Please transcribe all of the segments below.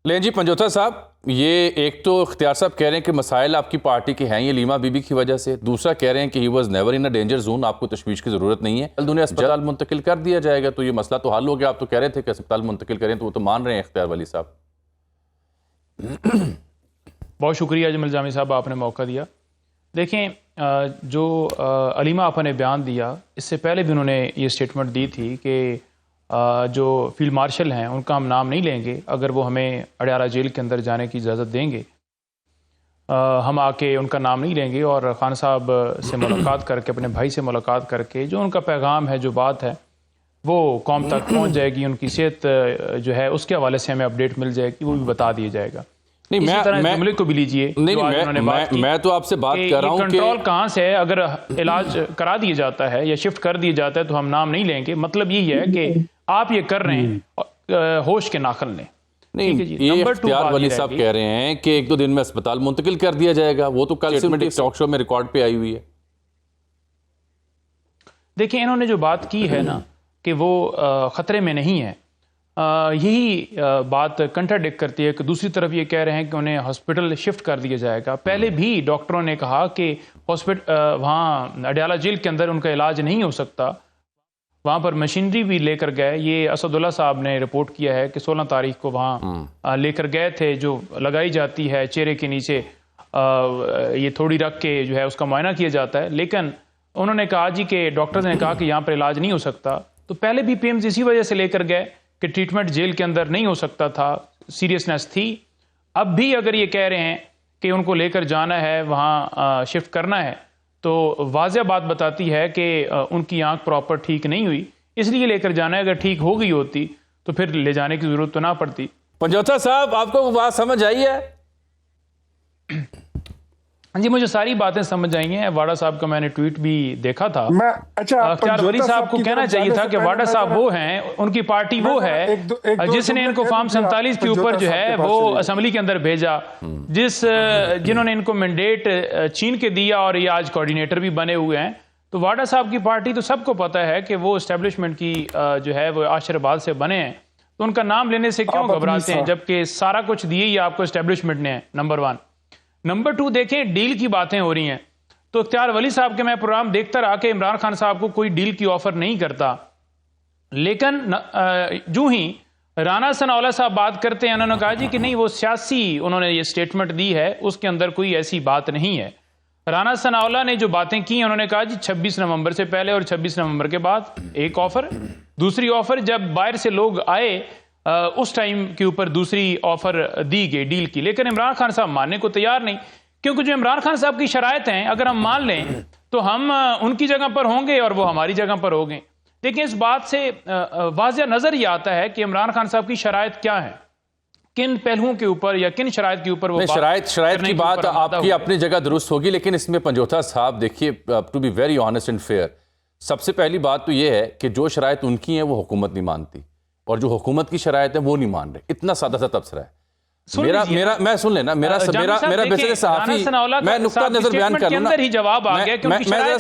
लें जी पंजोथा साहब, ये एक तो इख्तियार साहब कह रहे हैं कि मसाइल आपकी पार्टी के हैं ये लीमा बीबी की वजह से, दूसरा कह रहे हैं कि he was never in a danger zone, आपको तशवीश की ज़रूरत नहीं है, जल्द उन्हें अस्पताल मुंतकिल कर दिया जाएगा तो ये मसला तो हल हो गया। आप तो कह रहे थे कि अस्पताल मुंतकिल करें, तो वो तो मान रहे हैं इख्तियार वली साहब। बहुत शुक्रिया जमल जामी साहब, आपने मौका दिया। देखें, जो अलीमा आपा ने बयान दिया, इससे पहले भी उन्होंने ये स्टेटमेंट दी थी कि जो फील्ड मार्शल हैं उनका हम नाम नहीं लेंगे, अगर वो हमें अडयाला जेल के अंदर जाने की इजाज़त देंगे हम आके उनका नाम नहीं लेंगे और खान साहब से मुलाकात करके, अपने भाई से मुलाकात करके जो उनका पैगाम है, जो बात है वो कौम तक पहुंच जाएगी, उनकी सेहत जो है उसके हवाले से हमें अपडेट मिल जाएगी, वो भी बता दिया जाएगा। नहीं, मैं जुमले को भी लीजिए, मैं तो आपसे बात कर रहा हूं कि कंट्रोल कहाँ से है, अगर इलाज करा दिया जाता है या शिफ्ट कर दिया जाता है तो हम नाम नहीं लेंगे। मतलब यही है कि आप ये कर रहे हैं होश के नाखल ने। नहीं, ये इख्तियार वली साहब कह रहे हैं कि एक दो दिन में अस्पताल मुंतकिल कर दिया जाएगा, वो तो कल से टॉक शो में रिकॉर्ड पे आई हुई है। देखिए, इन्होंने जो बात की है ना कि वो खतरे में नहीं है, यही बात कंट्राडिक्ट करती है कि दूसरी तरफ ये कह रहे हैं कि उन्हें हॉस्पिटल शिफ्ट कर दिया जाएगा। पहले भी डॉक्टरों ने कहा कि हॉस्पिटल वहाँ अडयाला जेल के अंदर उनका इलाज नहीं हो सकता, वहाँ पर मशीनरी भी लेकर गए। ये असदुल्ला साहब ने रिपोर्ट किया है कि 16 तारीख को वहाँ लेकर गए थे, जो लगाई जाती है चेहरे के नीचे, ये थोड़ी रख के जो है उसका मुआयना किया जाता है। लेकिन उन्होंने कहा जी कि डॉक्टर्स ने कहा कि यहाँ पर इलाज नहीं हो सकता। तो पहले भी पीएम्स इसी वजह से लेकर गए कि ट्रीटमेंट जेल के अंदर नहीं हो सकता था, सीरियसनेस थी। अब भी अगर ये कह रहे हैं कि उनको लेकर जाना है, वहाँ शिफ्ट करना है, तो वाज़ह बात बताती है कि उनकी आंख प्रॉपर ठीक नहीं हुई, इसलिए लेकर जाना है। अगर ठीक हो गई होती तो फिर ले जाने की ज़रूरत तो ना पड़ती। पंजोथा साहब, आपको बात समझ आई है? जी, मुझे सारी बातें समझ आई हैं। वाडा साहब का मैंने ट्वीट भी देखा था। अख्तियार वली साहब को कहना चाहिए था कि वाडा साहब वो हैं, उनकी पार्टी वो है जिसने इनको फॉर्म 47 के ऊपर जो है वो असेंबली के अंदर भेजा, जिन्होंने इनको मैंडेट चीन के दिया और ये आज कोऑर्डिनेटर भी बने हुए हैं। तो वाडा साहब की पार्टी तो सबको पता है कि वो एस्टेब्लिशमेंट की जो है वो आशीर्वाद से बने हैं, तो उनका नाम लेने से क्यों घबराते हैं, जबकि सारा कुछ दिए ही आपको एस्टेब्लिशमेंट ने है। नंबर 1। नंबर 2, देखें डील की बातें हो रही हैं, तो इख्तियार वली साहब के मैं प्रोग्राम देखता रहा कि इमरान खान साहब को कोई डील की ऑफर नहीं करता, लेकिन जो ही राना सनाउल्लाह साहब बात करते हैं, उन्होंने कहा जी कि नहीं, वो सियासी उन्होंने ये स्टेटमेंट दी है, उसके अंदर कोई ऐसी बात नहीं है। राना सनाउल्लाह ने जो बातें की, उन्होंने कहा जी 26 नवंबर से पहले और 26 नवंबर के बाद एक ऑफर, दूसरी ऑफर जब बाहर से लोग आए उस टाइम के ऊपर दूसरी ऑफर दी गई डील की। लेकिन इमरान खान साहब मानने को तैयार नहीं, क्योंकि जो इमरान खान साहब की शराइत हैं अगर हम मान लें तो हम उनकी जगह पर होंगे और वो हमारी जगह पर होंगे। देखिए, इस बात से वाज़ह नजर ये आता है कि इमरान खान साहब की शराइत क्या है, किन पहलुओं के ऊपर या किन शराइत के ऊपर वो शराइत की बात आपकी अपनी जगह दुरुस्त होगी। लेकिन इसमें पंजोथा साहब देखिए, to be very honest and fair, सबसे पहली बात तो ये है कि जो शराइत उनकी है वो हुकूमत नहीं मानती, और जो हुकूमत की शराइत है वो नहीं मान रहे। इतना सादा सा तबसरा है। मैं सुन लेना, मेरा बेसिक सहाफी, मैं नुक्ता नजर बयान कर लूं ना, मैं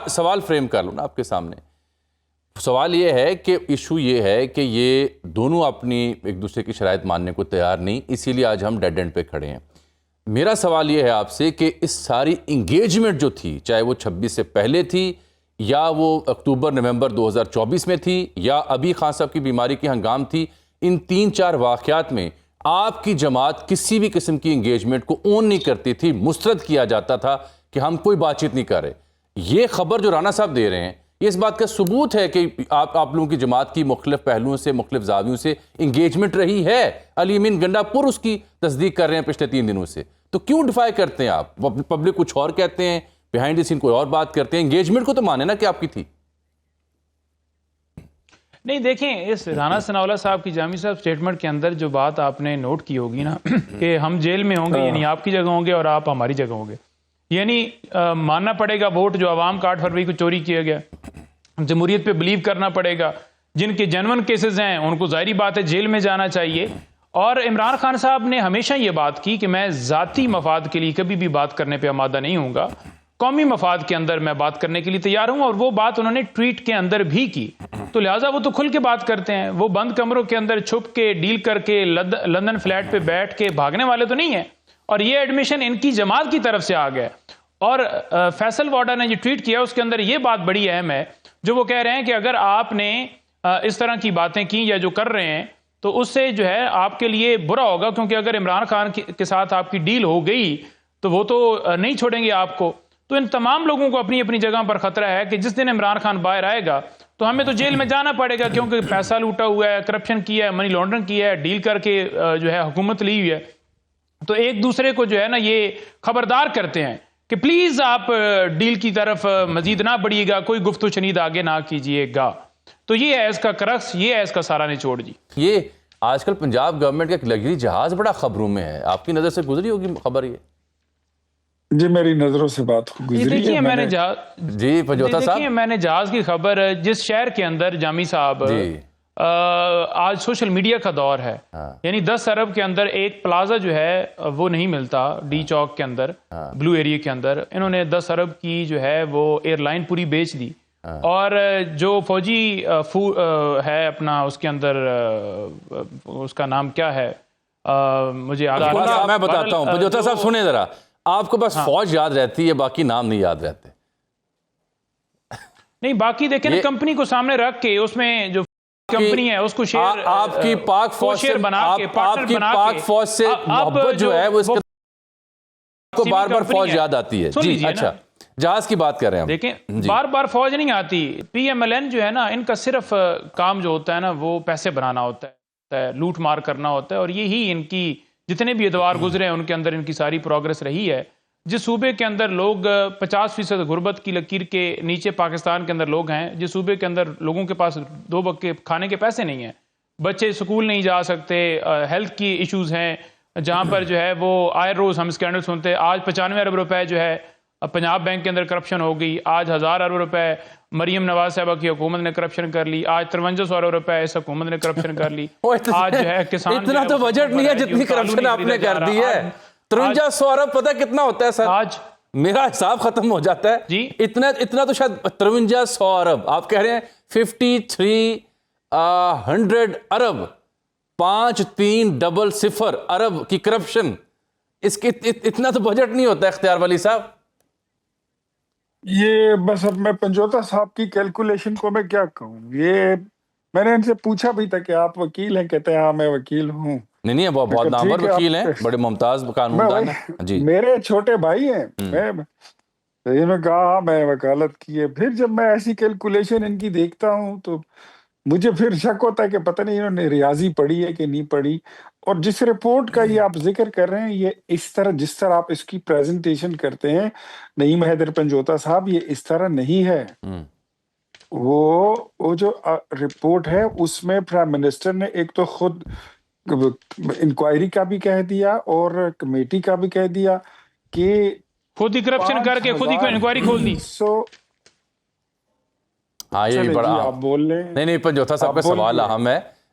सवाल फ्रेम कर लूं ना आपके सामने। सवाल ये है कि इशू ये है कि ये दोनों अपनी एक दूसरे की शराइत मानने को तैयार नहीं, इसीलिए आज हम डेड एंड पे खड़े हैं। मेरा सवाल ये है आपसे कि इस सारी इंगेजमेंट जो थी, चाहे वो 26 से पहले थी या वो अक्टूबर नवंबर 2024 में थी या अभी खान साहब की बीमारी की हंगाम थी, इन 3-4 वाक़यात में आपकी जमात किसी भी किस्म की इंगेजमेंट को ओन नहीं करती थी, मुस्तरद किया जाता था कि हम कोई बातचीत नहीं कर रहे। ये खबर जो राना साहब दे रहे हैं, ये इस बात का सबूत है कि आप लोगों की जमात की मुख्तलिफ पहलुओं से, मुख्तलिफ जावियों से इंगेजमेंट रही है। अली अमीन गंडापुर उसकी तस्दीक कर रहे हैं पिछले 3 दिनों से। तो क्यों डिफाई करते हैं आप? पब्लिक कुछ और कहते हैं, बिहाइंड द सीन कोई और बात करते हैं। एंगेजमेंट को तो माने ना कि आपकी थी। नहीं, देखें, इस राना सनाउल्लाह साहब की जामी साहब स्टेटमेंट के अंदर जो बात आपने नोट की होगी ना कि हम जेल में होंगे, यानी आपकी जगह होंगे और आप हमारी जगह होंगे, यानी मानना पड़ेगा वोट जो आवाम का 8 फरवरी को चोरी किया गया, जमहूरियत पे बिलीव करना पड़ेगा। जिनके जेन्युइन केसेस हैं उनको जाहिर बात है जेल में जाना चाहिए। और इमरान खान साहब ने हमेशा ये बात की कि मैं ज़ाती मफाद के लिए कभी भी बात करने पे आमादा नहीं हूँगा, कौमी मफाद के अंदर मैं बात करने के लिए तैयार हूँ। और वो बात उन्होंने ट्वीट के अंदर भी की तो लिहाजा वो तो खुल के बात करते हैं। वो बंद कमरों के अंदर छुप के डील करके लंदन फ्लैट पे बैठ के भागने वाले तो नहीं है। और ये एडमिशन इनकी जमात की तरफ से आ गया। और फैसल वाडा ने जो ट्वीट किया उसके अंदर ये बात बड़ी अहम है, जो वो कह रहे हैं कि अगर आपने इस तरह की बातें की या जो कर रहे हैं तो उससे जो है आपके लिए बुरा होगा, क्योंकि अगर इमरान खान के साथ आपकी डील हो गई तो वो तो नहीं छोड़ेंगे आपको। तो इन तमाम लोगों को अपनी अपनी जगह पर खतरा है कि जिस दिन इमरान खान बाहर आएगा तो हमें तो जेल में जाना पड़ेगा, क्योंकि पैसा लूटा हुआ है, करप्शन किया है, मनी लॉन्ड्रिंग किया है, डील करके जो है हुकूमत ली हुई है। तो एक दूसरे को जो है ना ये खबरदार करते हैं कि प्लीज आप डील की तरफ मजीद ना बढ़िएगा, कोई गुफ्तगू शनीद आगे ना कीजिएगा। तो ये है इसका क्रक्स, ये है इसका सारा निचोड़ जी। ये आजकल पंजाब गवर्नमेंट का एक लग्जरी जहाज बड़ा खबरों में है, आपकी नजर से गुजरी होगी खबर ये? जी मेरी नजरों से बात गुजरी देखिए है। मैंने जी पंजोता साहब, देखिए मैंने जहाज की खबर, जिस शहर के अंदर जामी साहब आज सोशल मीडिया का दौर है, यानी 10 अरब के अंदर एक प्लाजा जो है वो नहीं मिलता डी चौक के अंदर, ब्लू एरिया के अंदर। इन्होंने 10 अरब की जो है वो एयरलाइन पूरी बेच दी। और जो फौजी है अपना, उसके अंदर उसका नाम क्या है मुझे याद आ रहा है। मैं बताता हूँ पंजोता साहब, सुने जरा, आपको बस फौज याद रहती है, बाकी नाम नहीं याद रहते। नहीं बाकी देखें ना, कंपनी को सामने रख के उसमें जो कंपनी है उसको शेयर, आपकी पाक फौज से, आपकी पाक फौज से मोहब्बत जो है वो इसको बार बार फौज याद आती है जी। अच्छा, जहाज की बात कर रहे हैं हम। देखें बार बार फौज नहीं आती, PMLN जो है ना, इनका सिर्फ काम जो होता है ना वो पैसे बनाना होता है, लूट मार करना होता है। और यही इनकी जितने भी अदवार गुजरे हैं उनके अंदर इनकी सारी प्रोग्रेस रही है। जिस सूबे के अंदर लोग 50% गुर्बत की लकीर के नीचे पाकिस्तान के अंदर लोग हैं, जिस सूबे के अंदर लोगों के पास 2 वक्त के खाने के पैसे नहीं हैं, बच्चे स्कूल नहीं जा सकते, हेल्थ की इश्यूज हैं, जहाँ पर जो है वो आए रोज़ हम स्कैंडल सुनते हैं। आज 95 अरब रुपए जो है पंजाब बैंक के अंदर करप्शन हो गई। आज 1000 अरब रुपए मरियम नवाज साहबा की हुकूमत ने करप्शन कर ली। आज 5300 अरब रुपए इस हुकूमत ने करप्शन कर ली। आज जो है किसान, इतना तो बजट नहीं है जितनी करप्शन आपने कर दी है। 5300 अरब पता कितना होता है सर? आज मेरा हिसाब खत्म हो जाता है जी। इतना तो शायद 5300 अरब, आप कह रहे हैं 5300 अरब, 5300 अरब की करप्शन, इसके इतना तो बजट नहीं होता इख्तियार वली साहब। ये बस अब मैं पंजोता साहब की कैलकुलेशन को मैं क्या कहूँ, ये मैंने इनसे पूछा भी था कि आप वकील हैं, कहते हैं हाँ मैं वकील हूँ। नहीं वो बहुत नामवर वकील हैं, बड़े मुमताज कानूनदान हैं जी। मेरे छोटे भाई हैं। मैं इन्होंने कहा हाँ मैं वकालत की है। फिर जब मैं ऐसी कैलकुलेशन इनकी देखता हूँ तो मुझे फिर शक होता है कि पता नहीं इन्होंने रियाजी पढ़ी है कि नहीं पढ़ी। और जिस रिपोर्ट का ये आप जिक्र कर रहे हैं, ये इस तरह जिस तरह आप इसकी प्रेजेंटेशन करते हैं नईम हैदर पंजोता साहब, ये इस तरह नहीं है। वो जो रिपोर्ट है उसमें प्राइम मिनिस्टर ने एक तो खुद इंक्वायरी का भी कह दिया और कमेटी का भी कह दिया कि खुद ही करप्शन करके खुद ही इंक्वायरी खोल दी। हाँ ये बड़ा आप बोल रहे हैं। नहीं पंजोता साहब का सवाल अहम है।